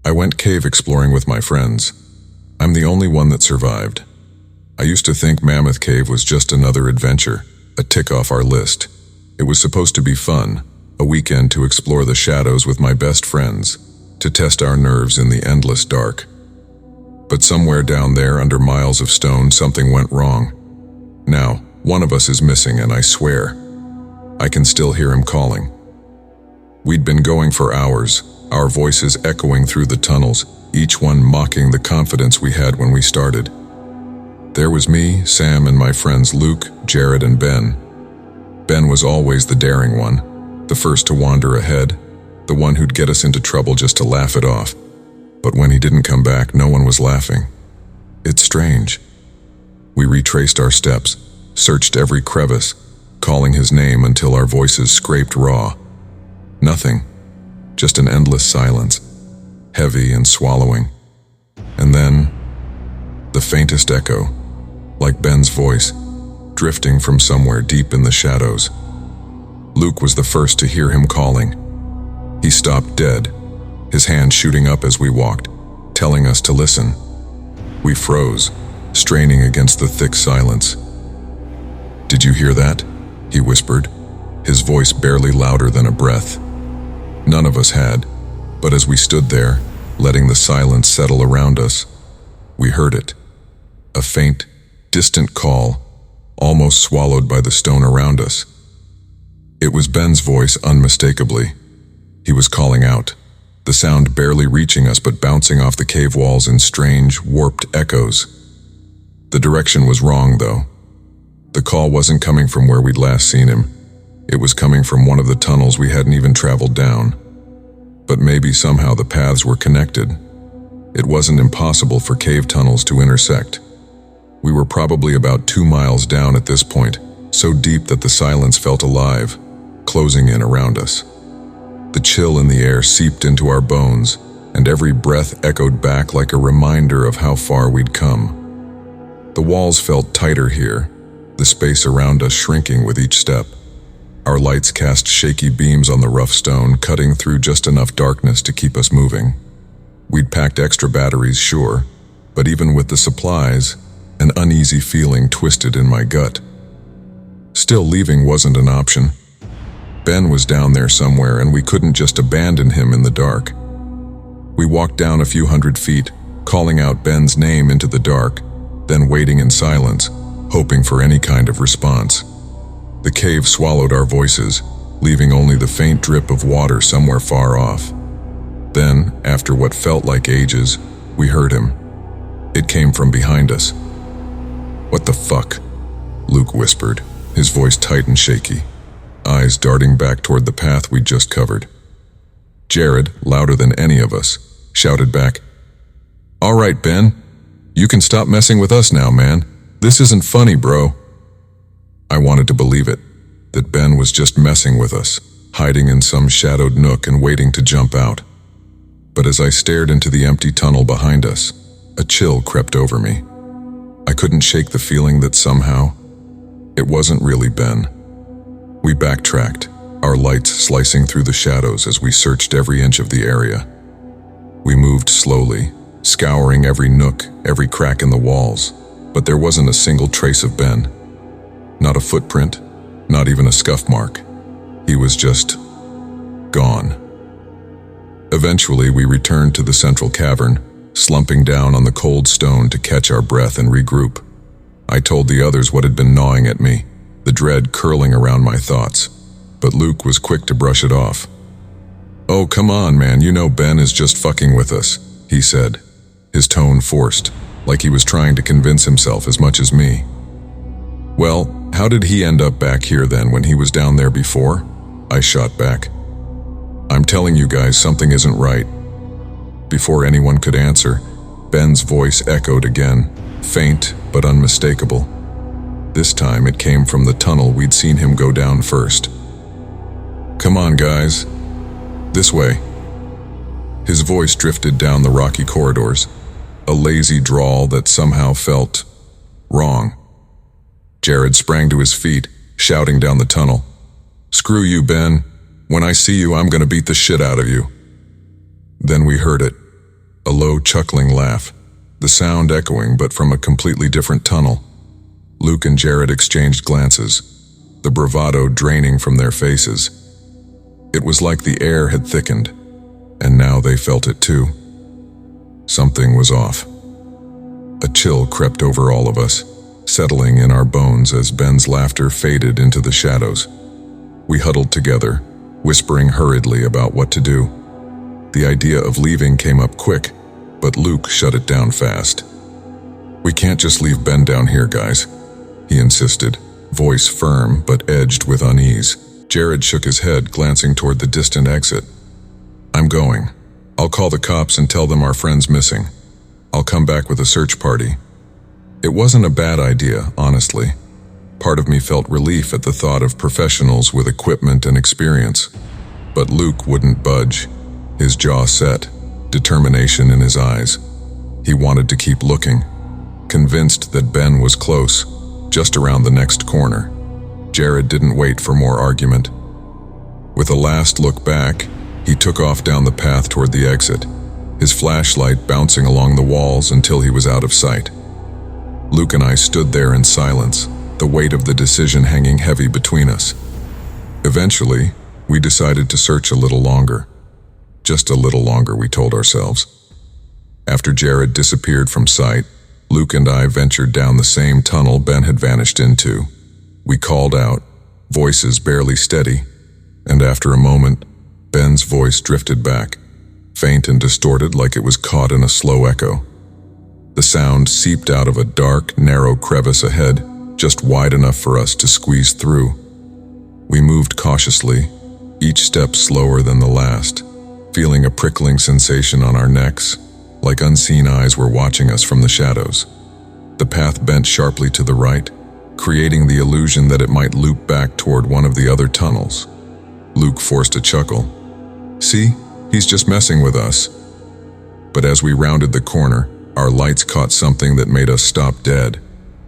I went cave exploring with my friends. I'm the only one that survived. I used to think Mammoth Cave was just another adventure, a tick off our list. It was supposed to be fun, a weekend to explore the shadows with my best friends, to test our nerves in the endless dark. But somewhere down there under miles of stone, something went wrong. Now, one of us is missing, and I swear, I can still hear him calling. We'd been going for hours, our voices echoing through the tunnels, each one mocking the confidence we had when we started. There was me, Sam, and my friends Luke, Jared, and Ben. Ben was always the daring one, the first to wander ahead, the one who'd get us into trouble just to laugh it off. But when he didn't come back, no one was laughing. It's strange. We retraced our steps, searched every crevice, calling his name until our voices scraped raw. Nothing. Just an endless silence, heavy and swallowing. And then, the faintest echo, like Ben's voice, drifting from somewhere deep in the shadows. Luke was the first to hear him calling. He stopped dead, his hand shooting up as we walked, telling us to listen. We froze, straining against the thick silence. "Did you hear that?" he whispered, his voice barely louder than a breath. None of us had, but as we stood there, letting the silence settle around us, we heard it. A faint, distant call, almost swallowed by the stone around us. It was Ben's voice, unmistakably. He was calling out, the sound barely reaching us but bouncing off the cave walls in strange, warped echoes. The direction was wrong, though. The call wasn't coming from where we'd last seen him. It was coming from one of the tunnels we hadn't even traveled down. But maybe somehow the paths were connected. It wasn't impossible for cave tunnels to intersect. We were probably about 2 miles down at this point, so deep that the silence felt alive, closing in around us. The chill in the air seeped into our bones, and every breath echoed back like a reminder of how far we'd come. The walls felt tighter here, the space around us shrinking with each step. Our lights cast shaky beams on the rough stone, cutting through just enough darkness to keep us moving. We'd packed extra batteries, sure, but even with the supplies, an uneasy feeling twisted in my gut. Still, leaving wasn't an option. Ben was down there somewhere, and we couldn't just abandon him in the dark. We walked down a few hundred feet, calling out Ben's name into the dark, then waiting in silence, hoping for any kind of response. The cave swallowed our voices, leaving only the faint drip of water somewhere far off. Then, after what felt like ages, we heard him. It came from behind us. "What the fuck?" Luke whispered, his voice tight and shaky, eyes darting back toward the path we'd just covered. Jared, louder than any of us, shouted back, "All right, Ben, you can stop messing with us now, man. This isn't funny, bro." I wanted to believe it, that Ben was just messing with us, hiding in some shadowed nook and waiting to jump out. But as I stared into the empty tunnel behind us, a chill crept over me. I couldn't shake the feeling that somehow, it wasn't really Ben. We backtracked, our lights slicing through the shadows as we searched every inch of the area. We moved slowly, scouring every nook, every crack in the walls, but there wasn't a single trace of Ben. Not a footprint, not even a scuff mark. He was just gone. Eventually, we returned to the central cavern, slumping down on the cold stone to catch our breath and regroup. I told the others what had been gnawing at me, the dread curling around my thoughts, but Luke was quick to brush it off. "Oh, come on, man, you know Ben is just fucking with us," he said, his tone forced, like he was trying to convince himself as much as me. "Well, how did he end up back here then when he was down there before?" I shot back. "I'm telling you guys, something isn't right." Before anyone could answer, Ben's voice echoed again, faint but unmistakable. This time it came from the tunnel we'd seen him go down first. "Come on, guys. This way." His voice drifted down the rocky corridors, a lazy drawl that somehow felt wrong. Jared sprang to his feet, shouting down the tunnel, "Screw you, Ben. When I see you, I'm gonna beat the shit out of you." Then we heard it. a low, chuckling laugh, the sound echoing but from a completely different tunnel. Luke and Jared exchanged glances, the bravado draining from their faces. It was like the air had thickened, and now they felt it too. Something was off. A chill crept over all of us, settling in our bones as Ben's laughter faded into the shadows. We huddled together, whispering hurriedly about what to do. The idea of leaving came up quick, but Luke shut it down fast. "We can't just leave Ben down here, guys," he insisted, voice firm but edged with unease. Jared shook his head, glancing toward the distant exit. "I'm going. I'll call the cops and tell them our friend's missing. I'll come back with a search party." It wasn't a bad idea, honestly. Part of me felt relief at the thought of professionals with equipment and experience. But Luke wouldn't budge, his jaw set, determination in his eyes. He wanted to keep looking, convinced that Ben was close, just around the next corner. Jared didn't wait for more argument. With a last look back, he took off down the path toward the exit, his flashlight bouncing along the walls until he was out of sight. Luke and I stood there in silence, the weight of the decision hanging heavy between us. Eventually, we decided to search a little longer. Just a little longer, we told ourselves. After Jared disappeared from sight, Luke and I ventured down the same tunnel Ben had vanished into. We called out, voices barely steady, and after a moment, Ben's voice drifted back, faint and distorted like it was caught in a slow echo. The sound seeped out of a dark, narrow crevice ahead, just wide enough for us to squeeze through. We moved cautiously, each step slower than the last, feeling a prickling sensation on our necks, like unseen eyes were watching us from the shadows. The path bent sharply to the right, creating the illusion that it might loop back toward one of the other tunnels. Luke forced a chuckle. "See, he's just messing with us." But as we rounded the corner, our lights caught something that made us stop dead.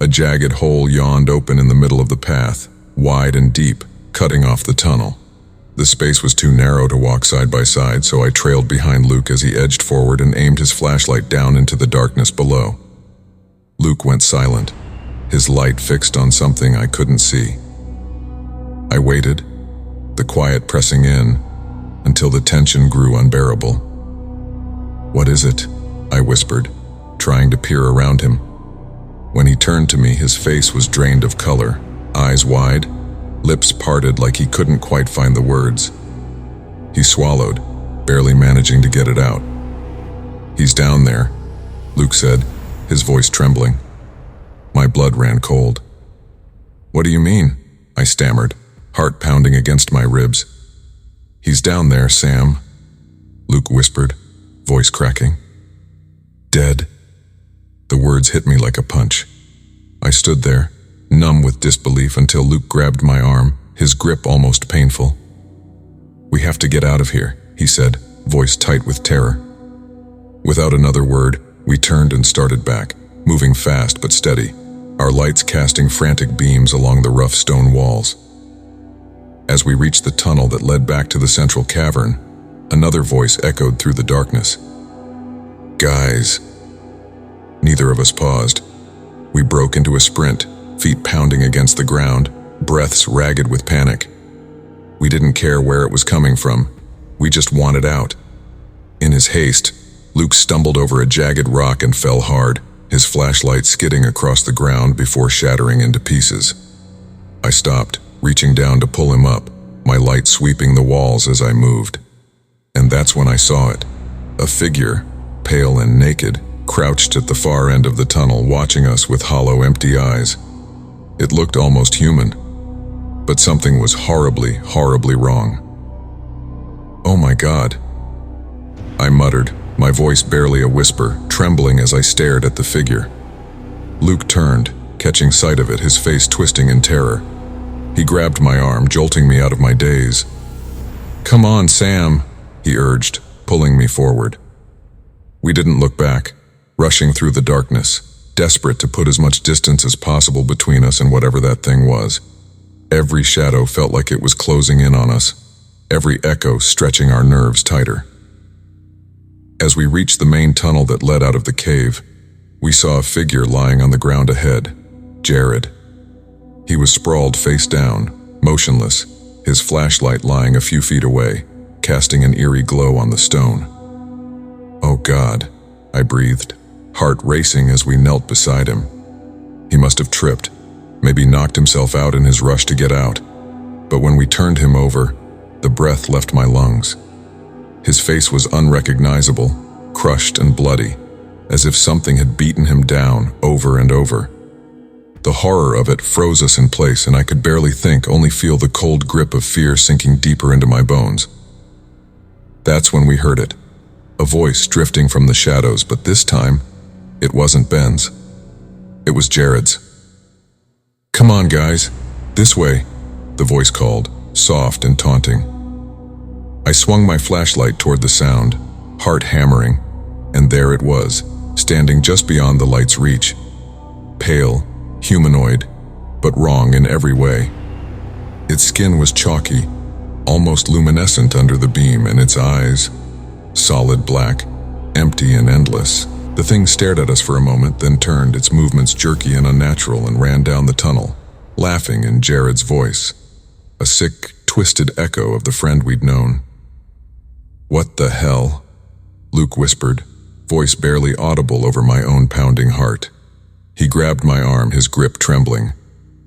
A jagged hole yawned open in the middle of the path, wide and deep, cutting off the tunnel. The space was too narrow to walk side by side, so I trailed behind Luke as he edged forward and aimed his flashlight down into the darkness below. Luke went silent, his light fixed on something I couldn't see. I waited, the quiet pressing in, until the tension grew unbearable. "What is it?" I whispered, trying to peer around him. When he turned to me, his face was drained of color, eyes wide, lips parted like he couldn't quite find the words. He swallowed, barely managing to get it out. "He's down there," Luke said, his voice trembling. My blood ran cold. "What do you mean?" I stammered, heart pounding against my ribs. "He's down there, Sam," Luke whispered, voice cracking. "Dead." The words hit me like a punch. I stood there, numb with disbelief, until Luke grabbed my arm, his grip almost painful. "We have to get out of here," he said, voice tight with terror. Without another word, we turned and started back, moving fast but steady, our lights casting frantic beams along the rough stone walls. As we reached the tunnel that led back to the central cavern, another voice echoed through the darkness. "Guys." Neither of us paused. We broke into a sprint, feet pounding against the ground, breaths ragged with panic. We didn't care where it was coming from. We just wanted out. In his haste, Luke stumbled over a jagged rock and fell hard, his flashlight skidding across the ground before shattering into pieces. I stopped, reaching down to pull him up, my light sweeping the walls as I moved. And that's when I saw it. A figure, pale and naked, crouched at the far end of the tunnel, watching us with hollow, empty eyes. It looked almost human, but something was horribly, horribly wrong. "Oh my God," I muttered, my voice barely a whisper, trembling as I stared at the figure. Luke turned, catching sight of it, his face twisting in terror. He grabbed my arm, jolting me out of my daze. "Come on, Sam," he urged, pulling me forward. We didn't look back, rushing through the darkness, desperate to put as much distance as possible between us and whatever that thing was. Every shadow felt like it was closing in on us, every echo stretching our nerves tighter. As we reached the main tunnel that led out of the cave, we saw a figure lying on the ground ahead, Jared. He was sprawled face down, motionless, his flashlight lying a few feet away, casting an eerie glow on the stone. "Oh God," I breathed, heart racing as we knelt beside him. He must have tripped, maybe knocked himself out in his rush to get out. But when we turned him over, the breath left my lungs. His face was unrecognizable, crushed and bloody, as if something had beaten him down over and over. The horror of it froze us in place, and I could barely think, only feel the cold grip of fear sinking deeper into my bones. That's when we heard it, a voice drifting from the shadows, but this time, it wasn't Ben's. It was Jared's. "Come on, guys, this way," the voice called, soft and taunting. I swung my flashlight toward the sound, heart hammering, and there it was, standing just beyond the light's reach. Pale, humanoid, but wrong in every way. Its skin was chalky, almost luminescent under the beam, and its eyes, solid black, empty and endless. The thing stared at us for a moment, then turned, its movements jerky and unnatural, and ran down the tunnel, laughing in Jared's voice, a sick, twisted echo of the friend we'd known. "What the hell?" Luke whispered, voice barely audible over my own pounding heart. He grabbed my arm, his grip trembling.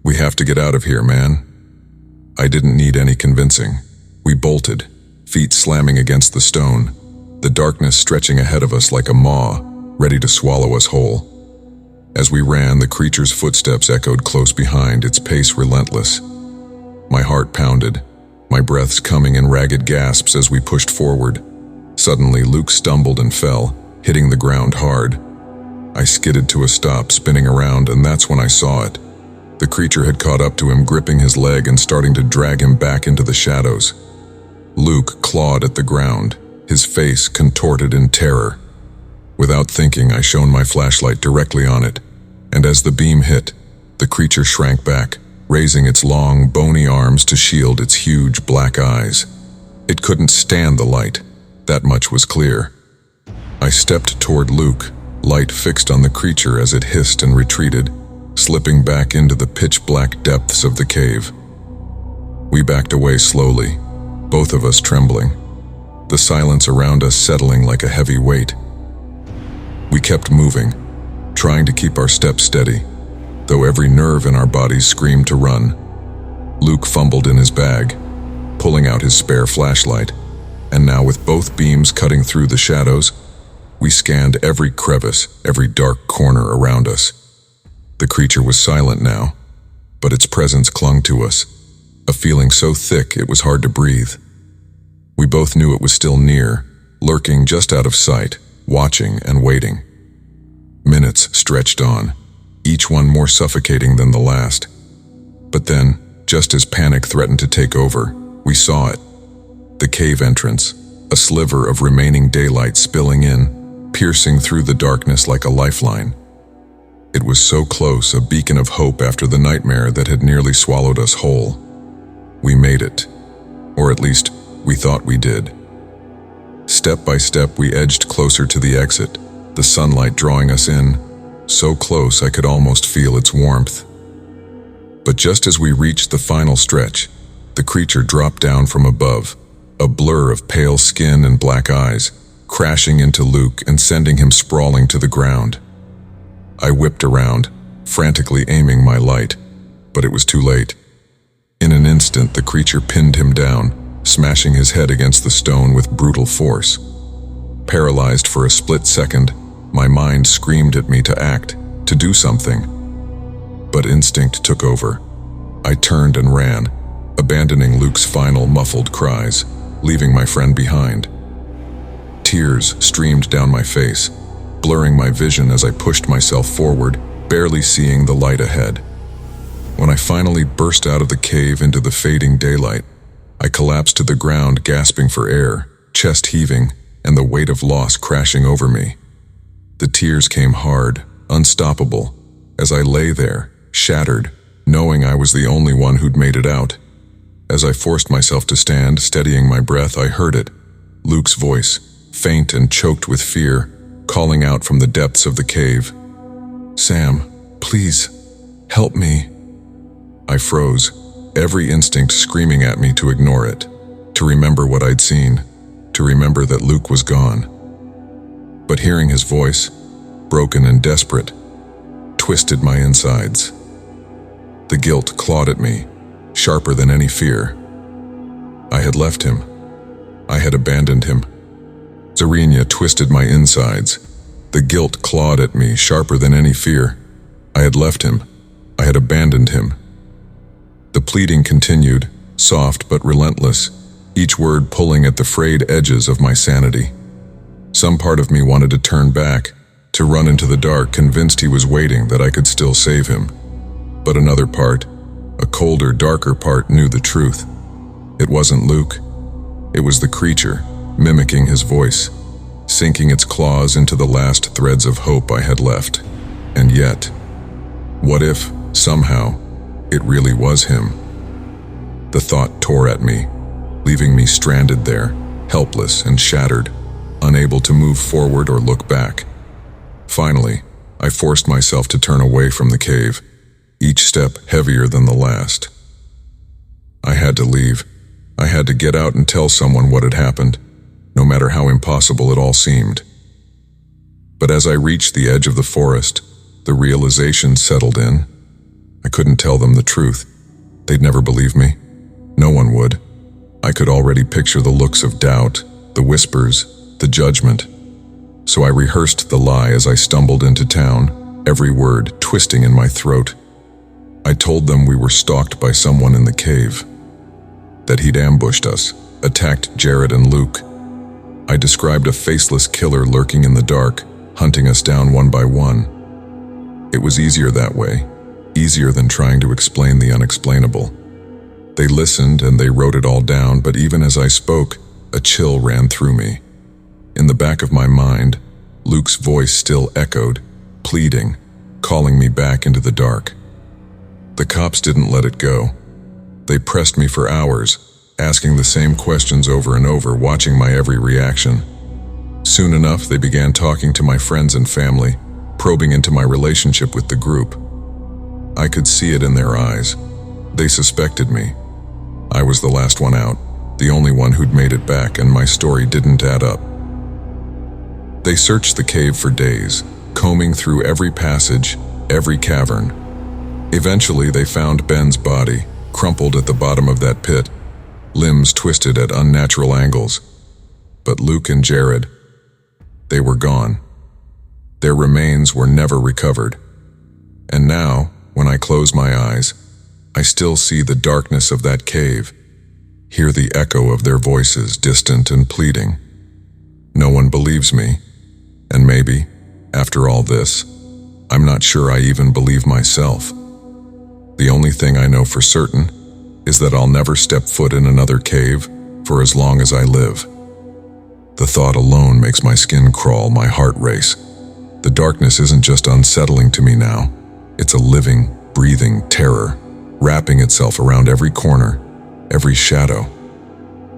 "We have to get out of here, man." I didn't need any convincing. We bolted, feet slamming against the stone, the darkness stretching ahead of us like a maw, ready to swallow us whole. As we ran, the creature's footsteps echoed close behind, its pace relentless. My heart pounded, my breaths coming in ragged gasps as we pushed forward. Suddenly, Luke stumbled and fell, hitting the ground hard. I skidded to a stop, spinning around, and that's when I saw it. The creature had caught up to him, gripping his leg and starting to drag him back into the shadows. Luke clawed at the ground, his face contorted in terror. Without thinking, I shone my flashlight directly on it, and as the beam hit, the creature shrank back, raising its long, bony arms to shield its huge black eyes. It couldn't stand the light, that much was clear. I stepped toward Luke, light fixed on the creature as it hissed and retreated, slipping back into the pitch-black depths of the cave. We backed away slowly, both of us trembling, the silence around us settling like a heavy weight. We kept moving, trying to keep our steps steady, though every nerve in our bodies screamed to run. Luke fumbled in his bag, pulling out his spare flashlight, and now with both beams cutting through the shadows, we scanned every crevice, every dark corner around us. The creature was silent now, but its presence clung to us, a feeling so thick it was hard to breathe. We both knew it was still near, lurking just out of sight, watching and waiting. Minutes stretched on, each one more suffocating than the last. But then, just as panic threatened to take over, we saw it. The cave entrance, a sliver of remaining daylight spilling in, piercing through the darkness like a lifeline. It was so close, a beacon of hope after the nightmare that had nearly swallowed us whole. We made it, or at least we thought we did. Step by step, we edged closer to the exit, the sunlight drawing us in, so close I could almost feel its warmth. But just as we reached the final stretch, the creature dropped down from above, a blur of pale skin and black eyes, crashing into Luke and sending him sprawling to the ground. I whipped around, frantically aiming my light, but it was too late. In an instant, the creature pinned him down, smashing his head against the stone with brutal force. Paralyzed for a split second, my mind screamed at me to act, to do something. But instinct took over. I turned and ran, abandoning Luke's final muffled cries, leaving my friend behind. Tears streamed down my face, blurring my vision as I pushed myself forward, barely seeing the light ahead. When I finally burst out of the cave into the fading daylight, I collapsed to the ground, gasping for air, chest heaving, and the weight of loss crashing over me. The tears came hard, unstoppable, as I lay there, shattered, knowing I was the only one who'd made it out. As I forced myself to stand, steadying my breath, I heard it, Luke's voice, faint and choked with fear, calling out from the depths of the cave. "Sam, please, help me." I froze, every instinct screaming at me to ignore it, to remember what I'd seen, to remember that Luke was gone. But hearing his voice, broken and desperate, twisted my insides. The guilt clawed at me, sharper than any fear. I had left him. I had abandoned him. Zarina twisted my insides. The guilt clawed at me, sharper than any fear. I had left him. I had abandoned him. The pleading continued, soft but relentless, each word pulling at the frayed edges of my sanity. Some part of me wanted to turn back, to run into the dark, convinced he was waiting, that I could still save him. But another part, a colder, darker part, knew the truth. It wasn't Luke. It was the creature, mimicking his voice, sinking its claws into the last threads of hope I had left. And yet, what if, somehow, it really was him? The thought tore at me, leaving me stranded there, helpless and shattered, unable to move forward or look back. Finally, I forced myself to turn away from the cave, each step heavier than the last. I had to leave. I had to get out and tell someone what had happened, no matter how impossible it all seemed. But as I reached the edge of the forest, the realization settled in. I couldn't tell them the truth. They'd never believe me. No one would. I could already picture the looks of doubt, the whispers, the judgment. So I rehearsed the lie as I stumbled into town, every word twisting in my throat. I told them we were stalked by someone in the cave, that he'd ambushed us, attacked Jared and Luke. I described a faceless killer lurking in the dark, hunting us down one by one. It was easier that way, easier than trying to explain the unexplainable. They listened and they wrote it all down, but even as I spoke, a chill ran through me. In the back of my mind, Luke's voice still echoed, pleading, calling me back into the dark. The cops didn't let it go. They pressed me for hours, asking the same questions over and over, watching my every reaction. Soon enough, they began talking to my friends and family, probing into my relationship with the group. I could see it in their eyes. They suspected me. I was the last one out, the only one who'd made it back, and my story didn't add up. They searched the cave for days, combing through every passage, every cavern. Eventually, they found Ben's body, crumpled at the bottom of that pit, limbs twisted at unnatural angles. But Luke and Jared, they were gone. Their remains were never recovered. And now, when I close my eyes, I still see the darkness of that cave, hear the echo of their voices, distant and pleading. No one believes me, and maybe, after all this, I'm not sure I even believe myself. The only thing I know for certain is that I'll never step foot in another cave for as long as I live. The thought alone makes my skin crawl, my heart race. The darkness isn't just unsettling to me now. It's a living, breathing terror, wrapping itself around every corner, every shadow.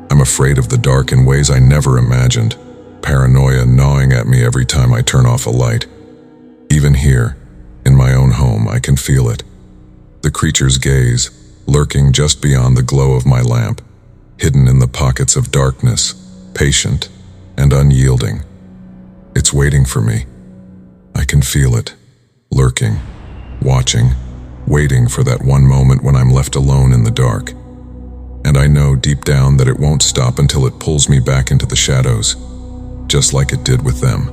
I'm afraid of the dark in ways I never imagined, paranoia gnawing at me every time I turn off a light. Even here, in my own home, I can feel it. The creature's gaze, lurking just beyond the glow of my lamp, hidden in the pockets of darkness, patient and unyielding. It's waiting for me. I can feel it, lurking, watching, waiting for that one moment when I'm left alone in the dark. And I know deep down that it won't stop until it pulls me back into the shadows, just like it did with them.